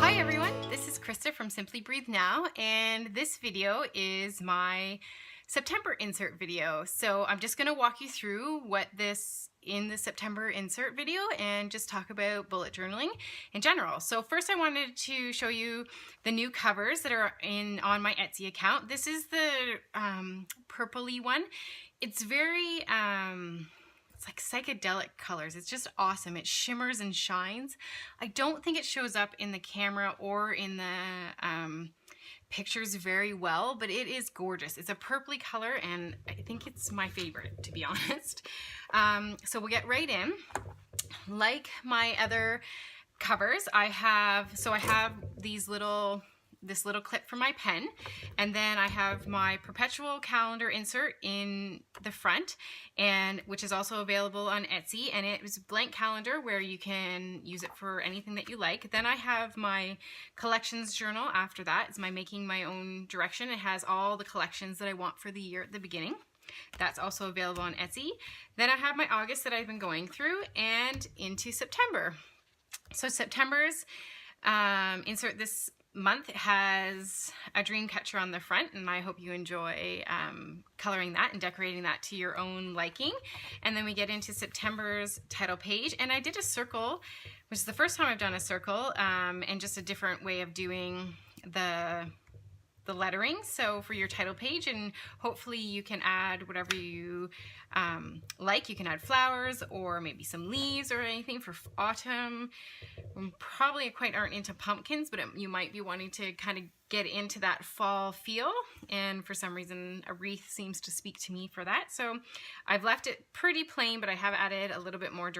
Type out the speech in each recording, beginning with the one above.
Hi everyone, this is Krista from Simply Breathe Now, and this video is my September insert video. So I'm just going to walk you through what this in the September insert video and just talk about bullet journaling in general. So first I wanted to show you the new covers that are on my Etsy account. This is the purpley one. It's very it's like psychedelic colors. It's just awesome. It shimmers and shines. I don't think it shows up in the camera or in the pictures very well, but it is gorgeous. It's a purpley color and I think it's my favorite, to be honest. So we'll get right in. Like my other covers, I have this little clip for my pen, and then I have my perpetual calendar insert in the front, and which is also available on Etsy, and it is a blank calendar where you can use it for anything that you like. Then I have my collections journal after that. It's my making my own direction. It has all the collections that I want for the year at the beginning. That's also available on Etsy. Then I have my August that I've been going through and into September. So September's insert this month has a dream catcher on the front, and I hope you enjoy coloring that and decorating that to your own liking. And then we get into September's title page, and I did a circle, which is the first time I've done a circle, and just a different way of doing the lettering. So for your title page, and hopefully you can add whatever you like. You can add flowers or maybe some leaves or anything for autumn. Probably quite aren't into pumpkins, but you might be wanting to kind of get into that fall feel, and for some reason a wreath seems to speak to me for that. So I've left it pretty plain, but I have added a little bit more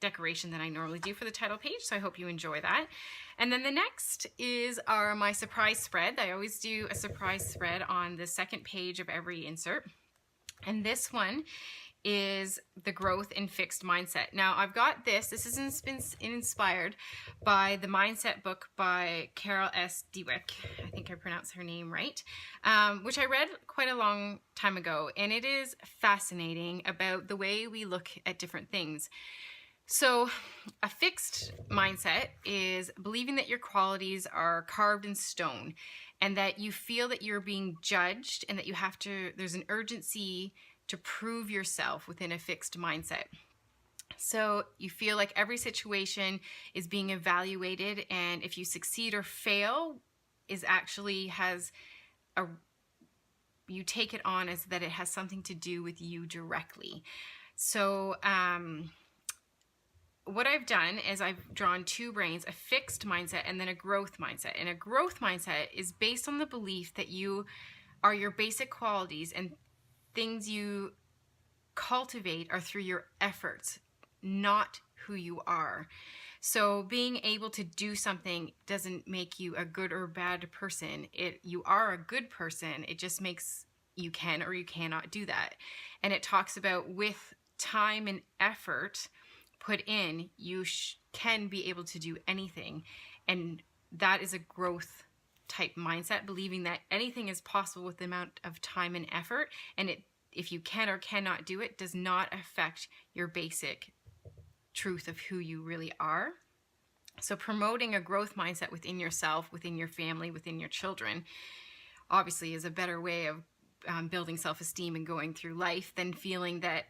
decoration than I normally do for the title page, so I hope you enjoy that. And then the next are my surprise spread. I always do a surprise spread on the second page of every insert, and this one is the growth and fixed mindset. Now I've got this is inspired by the mindset book by Carroll Dweck. I think I pronounced her name right, which I read quite a long time ago, and it is fascinating about the way we look at different things. So a fixed mindset is believing that your qualities are carved in stone, and that you feel that you're being judged and that there's an urgency to prove yourself within a fixed mindset. So you feel like every situation is being evaluated, and if you succeed or fail you take it on as that it has something to do with you directly. So what I've done is I've drawn two brains, a fixed mindset and then a growth mindset. And a growth mindset is based on the belief that you are your basic qualities, and things you cultivate are through your efforts, not who you are. So being able to do something doesn't make you a good or bad person. You are a good person. It just makes you can or you cannot do that. And it talks about with time and effort put in, you can be able to do anything. And that is a growth type mindset, believing that anything is possible with the amount of time and effort, and if you can or cannot do it does not affect your basic truth of who you really are. So promoting a growth mindset within yourself, within your family, within your children, obviously is a better way of building self-esteem and going through life than feeling that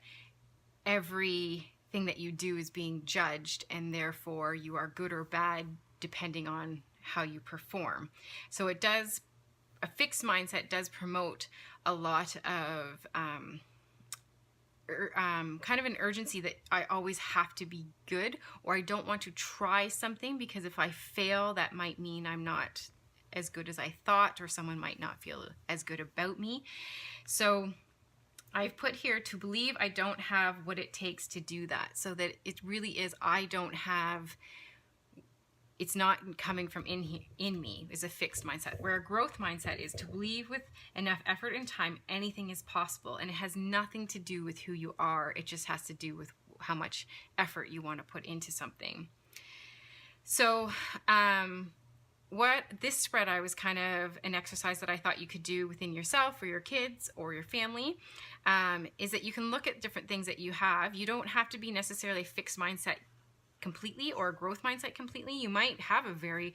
everything that you do is being judged, and therefore you are good or bad depending on how you perform. So a fixed mindset does promote a lot of kind of an urgency that I always have to be good, or I don't want to try something because if I fail, that might mean I'm not as good as I thought, or someone might not feel as good about me. So I've put here to believe I don't have what it takes to do that, so that it really is it's not coming from in me, is a fixed mindset. Where a growth mindset is to believe with enough effort and time anything is possible, and it has nothing to do with who you are. It just has to do with how much effort you want to put into something. So what this spread was kind of an exercise that I thought you could do within yourself or your kids or your family, is that you can look at different things that you have. You don't have to be necessarily a fixed mindset completely or a growth mindset completely. You might have a very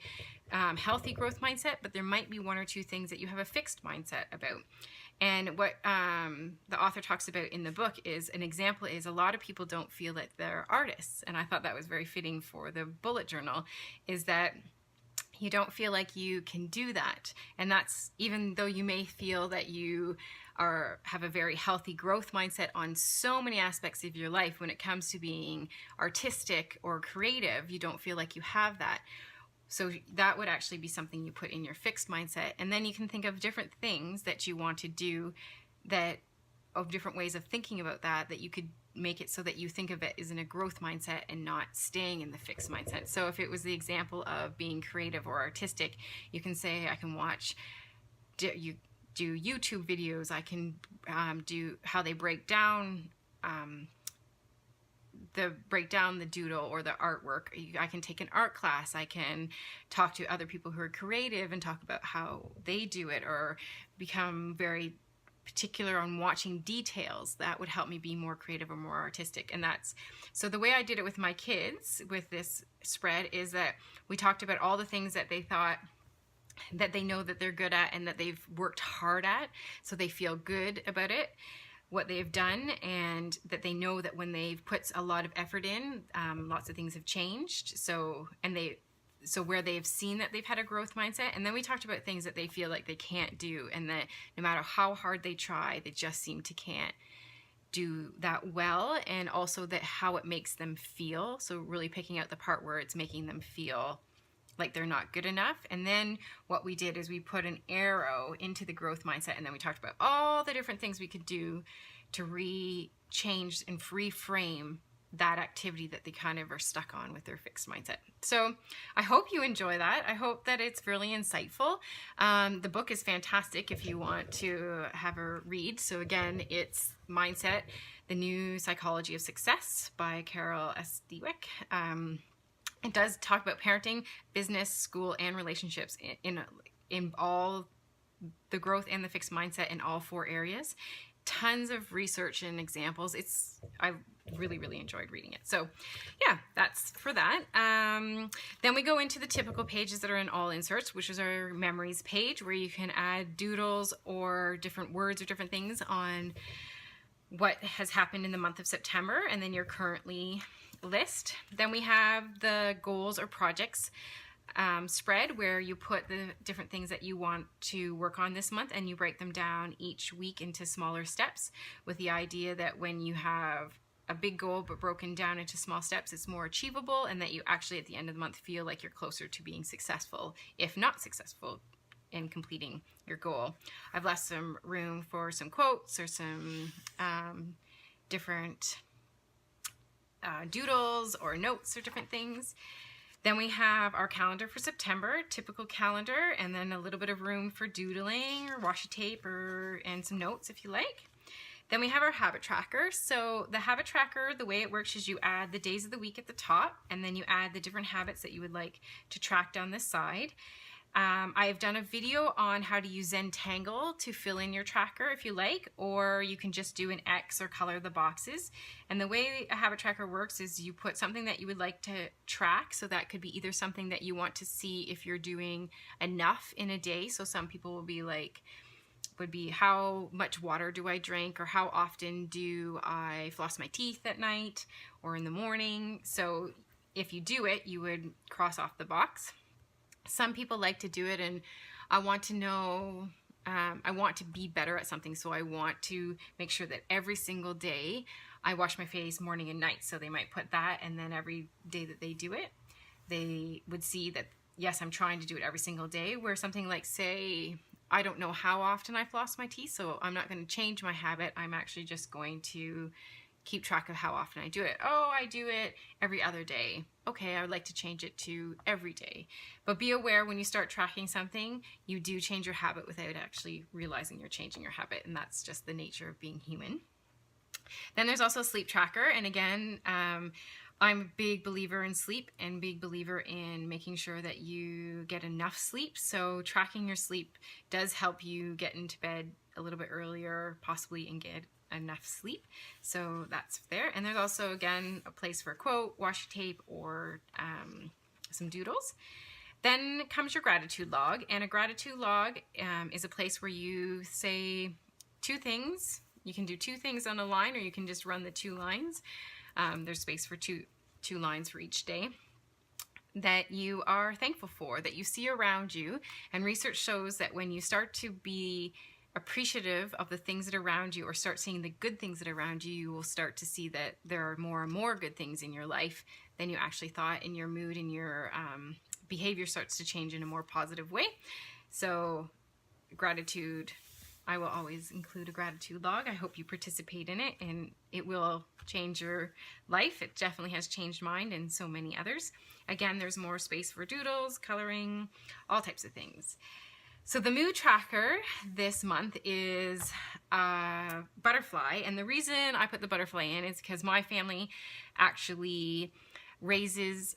healthy growth mindset, but there might be one or two things that you have a fixed mindset about. And what the author talks about in the book is, an example is, a lot of people don't feel that they're artists. And I thought that was very fitting for the bullet journal, is that you don't feel like you can do that. And that's, even though you may feel that you have a very healthy growth mindset on so many aspects of your life, when it comes to being artistic or creative, you don't feel like you have that. So that would actually be something you put in your fixed mindset. And then you can think of different things that you want to do, that of different ways of thinking about that you could make it so that you think of it as in a growth mindset and not staying in the fixed mindset. So if it was the example of being creative or artistic, you can say, I can watch, you do YouTube videos, I can do how they break down the doodle or the artwork. I can take an art class. I can talk to other people who are creative and talk about how they do it, or become very particular on watching details. That would help me be more creative or more artistic. And that's, so the way I did it with my kids with this spread is that we talked about all the things that they thought that they know that they're good at and that they've worked hard at, so they feel good about it, what they've done, and that they know that when they've put a lot of effort in, lots of things have changed. So where they've seen that they've had a growth mindset. And then we talked about things that they feel like they can't do, and that no matter how hard they try, they just seem to can't do that well. And also that how it makes them feel. So really picking out the part where it's making them feel like they're not good enough. And then what we did is we put an arrow into the growth mindset, and then we talked about all the different things we could do to change and reframe that activity that they kind of are stuck on with their fixed mindset. So I hope you enjoy that. I hope that it's really insightful. The book is fantastic if you want to have a read. So again, it's Mindset, The New Psychology of Success by Carroll S. Dweck. It does talk about parenting, business, school, and relationships in all the growth and the fixed mindset in all 4 areas. Tons of research and examples. I really, really enjoyed reading it. So yeah, that's for that. Then we go into the typical pages that are in all inserts, which is our memories page, where you can add doodles or different words or different things on what has happened in the month of September, and then your currently list. Then we have the goals or projects spread, where you put the different things that you want to work on this month, and you break them down each week into smaller steps, with the idea that when you have a big goal but broken down into small steps, it's more achievable, and that you actually at the end of the month feel like you're closer to being successful, if not successful, in completing your goal. I've left some room for some quotes or some different doodles or notes or different things. Then we have our calendar for September, typical calendar, and then a little bit of room for doodling or washi tape and some notes if you like. Then we have our habit tracker. So the habit tracker, the way it works is you add the days of the week at the top, and then you add the different habits that you would like to track down this side. I have done a video on how to use Zentangle to fill in your tracker if you like, or you can just do an X or color the boxes. And the way a habit tracker works is you put something that you would like to track. So that could be either something that you want to see if you're doing enough in a day. So some people will be like, how much water do I drink, or how often do I floss my teeth at night or in the morning. So if you do it, you would cross off the box. Some people like to do it, and I want to know, I want to be better at something, so I want to make sure that every single day I wash my face morning and night. So they might put that, and then every day that they do it, they would see that, yes, I'm trying to do it every single day. Where something like, say, I don't know how often I floss my teeth, so I'm not going to change my habit. I'm actually just going to keep track of how often I do it. Oh, I do it every other day. Okay, I would like to change it to every day. But be aware, when you start tracking something, you do change your habit without actually realizing you're changing your habit, and that's just the nature of being human. Then there's also a sleep tracker, and again, I'm a big believer in sleep and big believer in making sure that you get enough sleep. So tracking your sleep does help you get into bed a little bit earlier, possibly, and get enough sleep. So that's there. And there's also, again, a place for a quote, washi tape, or some doodles. Then comes your gratitude log, and a gratitude log is a place where you say 2 things. You can do 2 things on a line, or you can just run the 2 lines. There's space for two lines for each day that you are thankful for, that you see around you. And research shows that when you start to be appreciative of the things that are around you, or start seeing the good things that are around you, you will start to see that there are more and more good things in your life than you actually thought, and your mood and your behavior starts to change in a more positive way. So gratitude, I will always include a gratitude log. I hope you participate in it, and it will change your life. It definitely has changed mine and so many others. Again, there's more space for doodles, coloring, all types of things. So the mood tracker this month is butterfly, and the reason I put the butterfly in is because my family actually rears,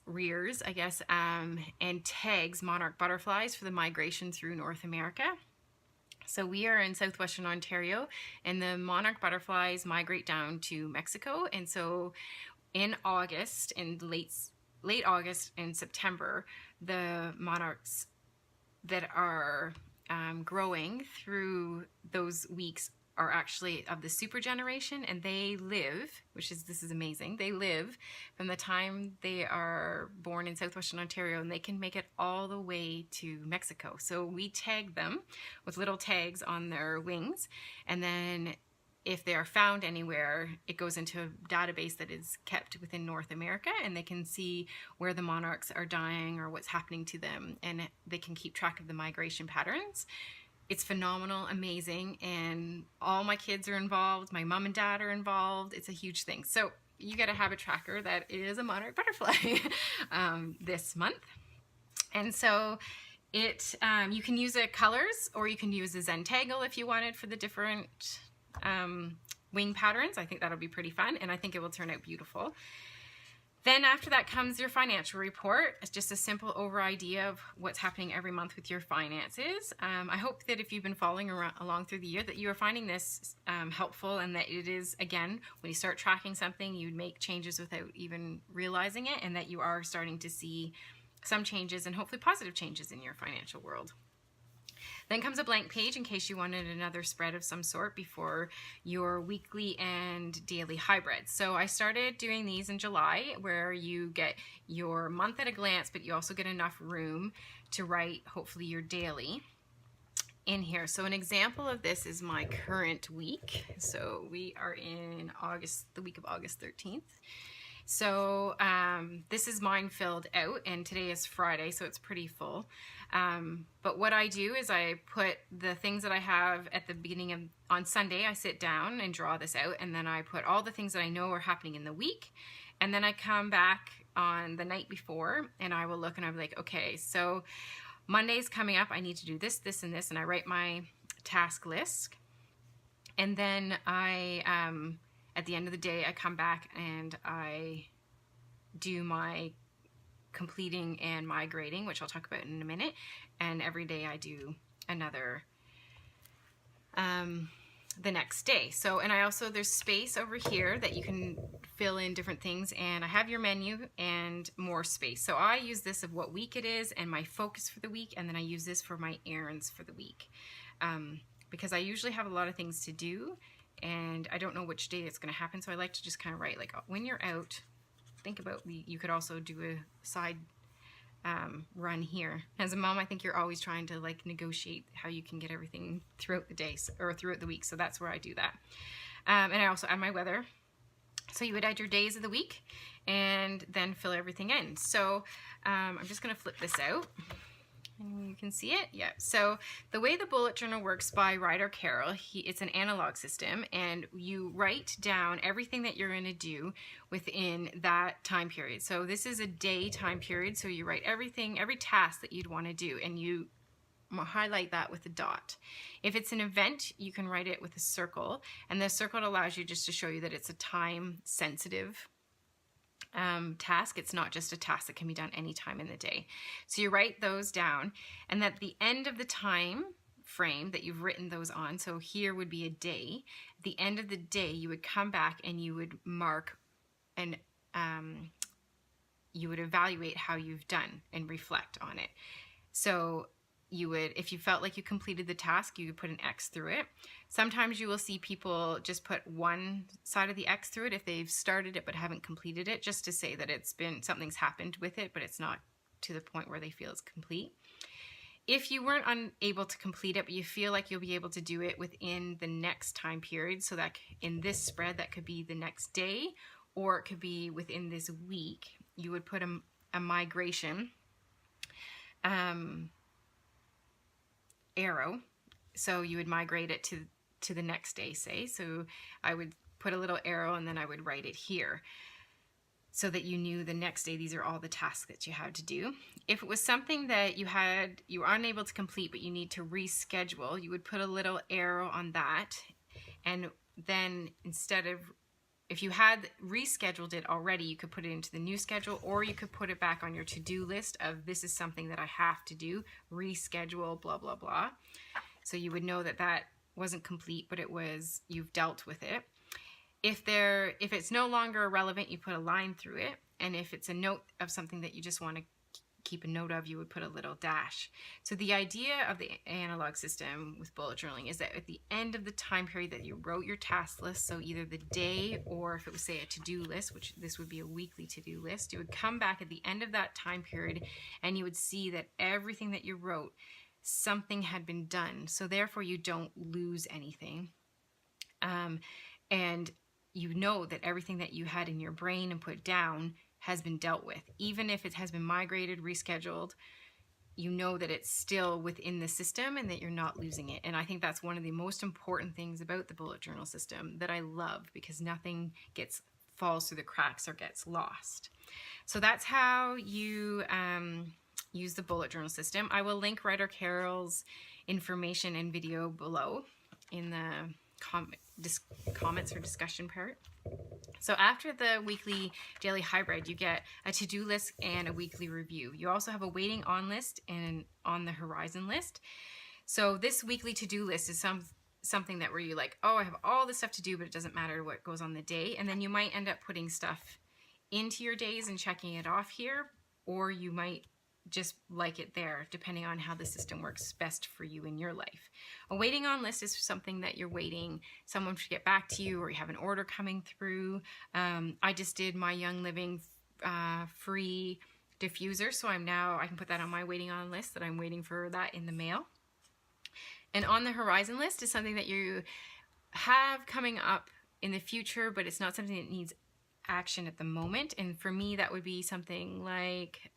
I guess, and tags monarch butterflies for the migration through North America. So we are in southwestern Ontario, and the monarch butterflies migrate down to Mexico. And so in August, in late August and September, the monarchs that are growing through those weeks are actually of the super generation, and they live, this is amazing, they live from the time they are born in southwestern Ontario, and they can make it all the way to Mexico. So we tag them with little tags on their wings, and then if they are found anywhere, it goes into a database that is kept within North America, and they can see where the monarchs are dying or what's happening to them, and they can keep track of the migration patterns. It's phenomenal, amazing, and all my kids are involved. My mom and dad are involved. It's a huge thing. So you get a habit tracker that is a monarch butterfly this month. And so it you can use it colors, or you can use a Zentangle if you wanted for the different wing patterns. I think that'll be pretty fun, and I think it will turn out beautiful. Then after that comes your financial report. It's just a simple over idea of what's happening every month with your finances. I hope that if you've been following along through the year, that you are finding this helpful, and that it is, again, when you start tracking something, you make changes without even realizing it, and that you are starting to see some changes, and hopefully positive changes, in your financial world. Then comes a blank page in case you wanted another spread of some sort before your weekly and daily hybrids. So I started doing these in July, where you get your month at a glance, but you also get enough room to write, hopefully, your daily in here. So an example of this is my current week. So we are in August, the week of August 13th. So this is mine filled out, and today is Friday, so it's pretty full. But what I do is I put the things that I have at the beginning of, on Sunday, I sit down and draw this out, and then I put all the things that I know are happening in the week, and then I come back on the night before, and I will look, and I'll be like, okay, so Monday's coming up, I need to do this, this, and this, and I write my task list, and then I, at the end of the day, I come back and I do my completing and migrating, which I'll talk about in a minute, and every day I do another the next day. So, and I also, there's space over here that you can fill in different things, and I have your menu and more space. So I use this of what week it is and my focus for the week, and then I use this for my errands for the week, because I usually have a lot of things to do, and I don't know which day it's going to happen, so I like to just kind of write, like, when you're out, think about, you could also do a side run here. As a mom, I think you're always trying to, like, negotiate how you can get everything throughout the day, or throughout the week, so that's where I do that. And I also add my weather. So you would add your days of the week and then fill everything in. So I'm just going to flip this out. And you can see it, yeah. So the way the bullet journal works by Ryder Carroll, it's an analog system, and you write down everything that you're going to do within that time period. So this is a day time period, so you write everything, every task that you'd want to do, and you highlight that with a dot. If it's an event, you can write it with a circle, and the circle allows you just to show you that it's a time sensitive task. It's not just a task that can be done anytime in the day. So you write those down, and at the end of the time frame that you've written those on. So here would be a day. At the end of the day, you would come back and you would mark and you would evaluate how you've done and reflect on it. So you would, if you felt like you completed the task, you would put an X through it. Sometimes you will see people just put one side of the X through it if they've started it but haven't completed it, just to say that something's happened with it, but it's not to the point where they feel it's complete. If you weren't unable to complete it, but you feel like you'll be able to do it within the next time period, so that in this spread, that could be the next day, or it could be within this week, you would put a migration arrow. So you would migrate it to the next day, say. So I would put a little arrow and then I would write it here, so that you knew the next day these are all the tasks that you had to do. If it was something that you were unable to complete but you need to reschedule, you would put a little arrow on that, and then if you had rescheduled it already, you could put it into the new schedule, or you could put it back on your to-do list of, this is something that I have to do, reschedule, blah, blah, blah. So you would know that that wasn't complete, but you've dealt with it. If it's no longer relevant, you put a line through it. And if it's a note of something that you just want to keep a note of, you would put a little dash. So the idea of the analog system with bullet journaling is that at the end of the time period that you wrote your task list, so either the day, or if it was, say, a to-do list, which this would be a weekly to-do list, you would come back at the end of that time period and you would see that everything that you wrote, something had been done. So therefore you don't lose anything. And you know that everything that you had in your brain and put down has been dealt with. Even if it has been migrated, rescheduled, you know that it's still within the system and that you're not losing it. And I think that's one of the most important things about the bullet journal system that I love, because nothing falls through the cracks or gets lost. So that's how you use the bullet journal system. I will link Ryder Carroll's information and video below in the comments or discussion part. So after the weekly daily hybrid, you get a to-do list and a weekly review. You also have a waiting on list and an on the horizon list. So this weekly to-do list is something that where you like, oh, I have all this stuff to do, but it doesn't matter what goes on the day. And then you might end up putting stuff into your days and checking it off here, or you might just like it there, depending on how the system works best for you in your life. A waiting on list is something that you're waiting someone to get back to you, or you have an order coming through. I just did my Young Living free diffuser, so I can put that on my waiting on list, that I'm waiting for that in the mail. And on the horizon list is something that you have coming up in the future, but it's not something that needs action at the moment. And for me, that would be something like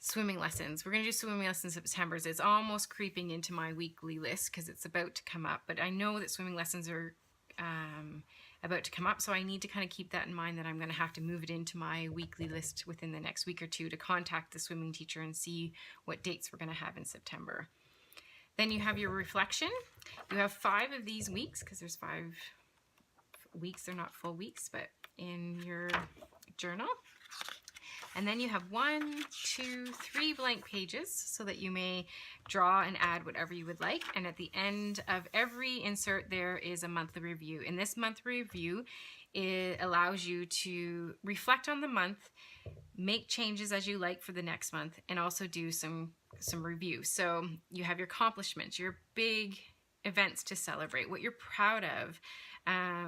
swimming lessons. We're going to do swimming lessons in September. So it's almost creeping into my weekly list because it's about to come up. But I know that swimming lessons are about to come up, so I need to kind of keep that in mind, that I'm going to have to move it into my weekly list within the next week or two to contact the swimming teacher and see what dates we're going to have in September. Then you have your reflection. You have 5 of these weeks, because there's 5 weeks. They're not full weeks, but in your journal. And then you have 1, 2, 3 blank pages so that you may draw and add whatever you would like. And at the end of every insert, there is a monthly review. In this monthly review, it allows you to reflect on the month, make changes as you like for the next month, and also do some review. So you have your accomplishments, your big events to celebrate, what you're proud of, how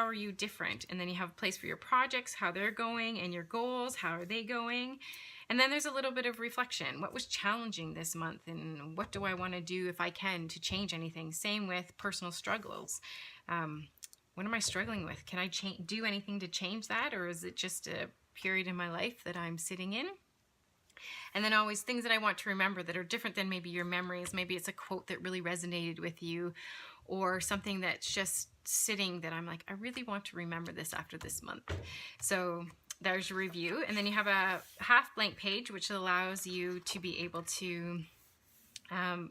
are you different, and then you have a place for your projects, how they're going, and your goals, how are they going. And then there's a little bit of reflection. What was challenging this month, and what do I want to do if I can to change anything? Same with personal struggles. What am I struggling with? Can I do anything to change that, or is it just a period in my life that I'm sitting in? And then always things that I want to remember that are different than maybe your memories. Maybe it's a quote that really resonated with you, or something that's just sitting that I'm like, I really want to remember this after this month. So there's your review. And then you have a half blank page, which allows you to be able to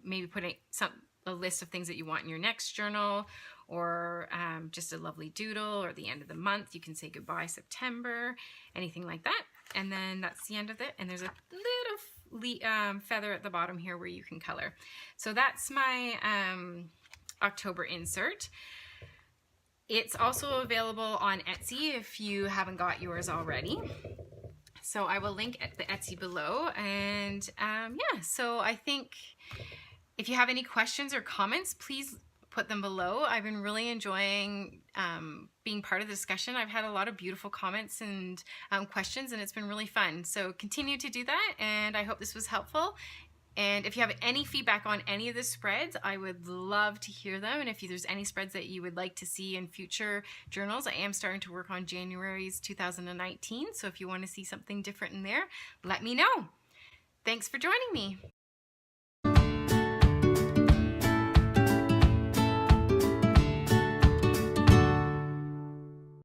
maybe put a list of things that you want in your next journal, or just a lovely doodle, or at the end of the month, you can say goodbye September, anything like that. And then that's the end of it. And there's a little feather at the bottom here where you can color. So that's my October insert. It's also available on Etsy if you haven't got yours already. So I will link at the Etsy below. And yeah, so I think if you have any questions or comments, please put them below. I've been really enjoying being part of the discussion. I've had a lot of beautiful comments and questions, and it's been really fun. So continue to do that, and I hope this was helpful. And if you have any feedback on any of the spreads, I would love to hear them. And if there's any spreads that you would like to see in future journals, I am starting to work on January's 2019. So if you want to see something different in there, let me know. Thanks for joining me.